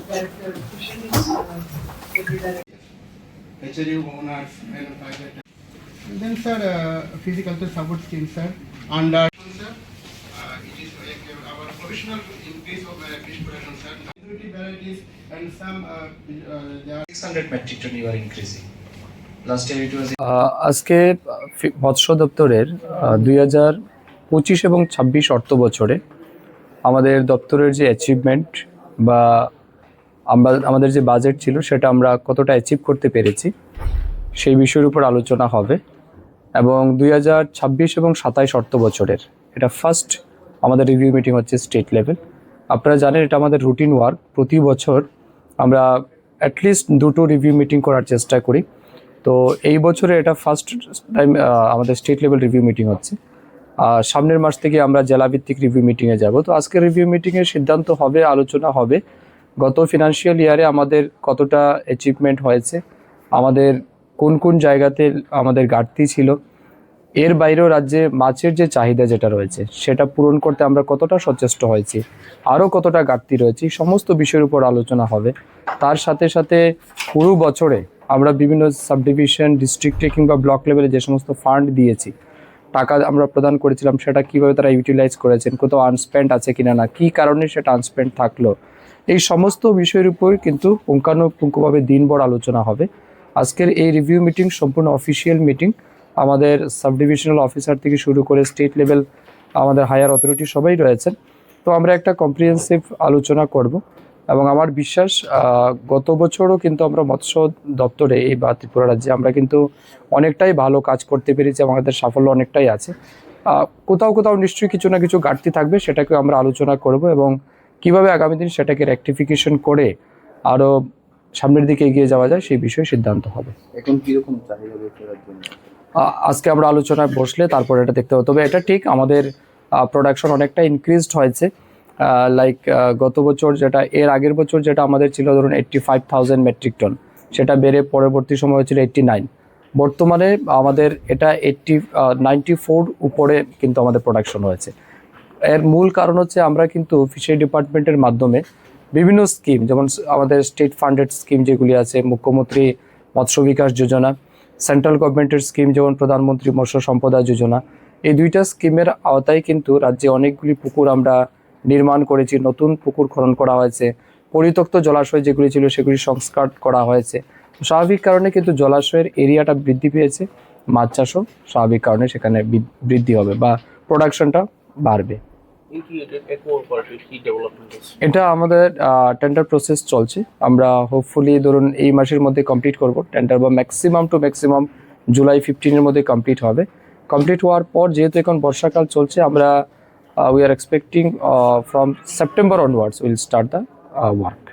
Director of Fisheries, Deputy Director. Hatchery owners and private. Then, sir, physical support scheme, sir. Under sir, it is our provisional increase of fish production, sir. Security varieties and some there are 600 metric ton you are increasing. Last year it was আজকে মৎস্য দপ্তরের 2025 এবং 26 অর্থ বছরে আমাদের দপ্তরের যে achievement বা আমাদের যে বাজেট ছিল সেটা আমরা কতটা অ্যাচিভ করতে পেরেছি সেই বিষয়ের উপর আলোচনা হবে। এবং 2026 এবং 27 অর্থ বছরের এটা ফার্স্ট আমাদের রিভিউ মিটিং হচ্ছে স্টেট লেভেল। আপনারা জানেন এটা আমাদের রুটিন ওয়ার্ক, প্রতি বছর আমরা অ্যাটলিস্ট দুটো রিভিউ মিটিং করার চেষ্টা করি। তো এই বছরে এটা ফার্স্ট টাইম আমাদের স্টেট লেভেল রিভিউ মিটিং হচ্ছে। সামনের মাস থেকে আমরা জেলাভিত্তিক রিভিউ মিটিংয়ে যাব। তো আজকের রিভিউ মিটিংয়ের সিদ্ধান্ত হবে, আলোচনা হবে গত ফিনান্সিয়াল ইয়ারে আমাদের কতটা অ্যাচিভমেন্ট হয়েছে, আমাদের কোন কোন জায়গাতে আমাদের ঘাটতি ছিল, এর বাইরেও রাজ্যে মাছের যে চাহিদা যেটা রয়েছে সেটা পূরণ করতে আমরা কতটা সচেষ্ট হয়েছি, আরও কতটা ঘাটতি রয়েছে, সমস্ত বিষয়ের উপর আলোচনা হবে। তার সাথে সাথে পুরো বছরে আমরা বিভিন্ন সাব ডিভিশন, ডিস্ট্রিক্টে কিংবা ব্লক লেভেলে যে সমস্ত ফান্ড দিয়েছি, টাকা আমরা প্রদান করেছিলাম, সেটা কীভাবে তারা ইউটিলাইজ করেছেন, কোথাও আনস্পেন্ড আছে কিনা না, কী কারণে সেটা আনস্পেন্ড থাকলো, এই সমস্ত বিষয়ের উপর কিন্তু পুঙ্খানুপুঙ্খভাবে দিনভর আলোচনা হবে। আজকের এই রিভিউ মিটিং সম্পূর্ণ অফিসিয়াল মিটিং, আমাদের সাব ডিভিশনাল অফিসার থেকে শুরু করে স্টেট লেভেল আমাদের হায়ার অথরিটি সবাই রয়েছেন। তো আমরা একটা কম্প্রিহেন্সিভ আলোচনা করব এবং আমার বিশ্বাস গত বছরও কিন্তু আমরা মৎস্য দপ্তরে এই বা ত্রিপুরা রাজ্যে আমরা কিন্তু অনেকটাই ভালো কাজ করতে পেরেছি, আমাদের সাফল্য অনেকটাই আছে। কোথাও কোথাও নিশ্চয়ই কিছু না কিছু ঘাটতি থাকবে, সেটাকে আমরা আলোচনা করব এবং কিভাবে আগামী দিন সেটাকে রেকটিফিকেশন করে আরও সামনের দিকে এগিয়ে যাওয়া যায় সেই বিষয়ে সিদ্ধান্ত হবে। এখন কীরকম চাহিদা বেচার জন্য আজকে আমরা আলোচনায় বসলে তারপর এটা দেখতে হবে। তবে এটা ঠিক আমাদের প্রোডাকশন অনেকটা ইনক্রিজড হয়েছে। লাইক গত বছর যেটা, এর আগের বছর যেটা আমাদের ছিল ধরুন 85,000 মেট্রিক টন, সেটা বেড়ে পরবর্তী সময় হয়েছিল 89। বর্তমানে আমাদের এটা 94 উপরে কিন্তু আমাদের প্রোডাকশন হয়েছে। এর মূল কারণ হচ্ছে আমরা কিন্তু ফিশারি ডিপার্টমেন্টের মাধ্যমে বিভিন্ন স্কিম, যেমন আমাদের স্টেট ফান্ডেড স্কিম যেগুলি আছে, মুখ্যমন্ত্রী মৎস্য বিকাশ যোজনা, সেন্ট্রাল গভর্নমেন্টের স্কিম যেমন প্রধানমন্ত্রী মৎস্য সম্পদা যোজনা, এই দুইটা স্কিমের আওতায় কিন্তু রাজ্যে অনেকগুলি পুকুর আমরা নির্মাণ করেছি, নতুন পুকুর খনন করা হয়েছে, পরিত্যক্ত জলাশয় যেগুলি ছিল সেগুলি সংস্কার করা হয়েছে। স্বাভাবিক কারণে কিন্তু জলাশয়ের এরিয়াটা বৃদ্ধি পেয়েছে, মাছ চাষও স্বাভাবিক কারণে সেখানে বৃদ্ধি হবে বা প্রোডাকশনটা বাড়বে। এটা আমাদের টেন্ডার প্রসেস চলছে, আমরা হোপফুলি ধরুন এই মাসের মধ্যে কমপ্লিট করব টেন্ডার, বা ম্যাক্সিমাম জুলাই 15-এর মধ্যে কমপ্লিট হবে। কমপ্লিট হওয়ার পর যেহেতু এখন বর্ষাকাল চলছে, আমরা we are expecting from September onwards we'll start the work.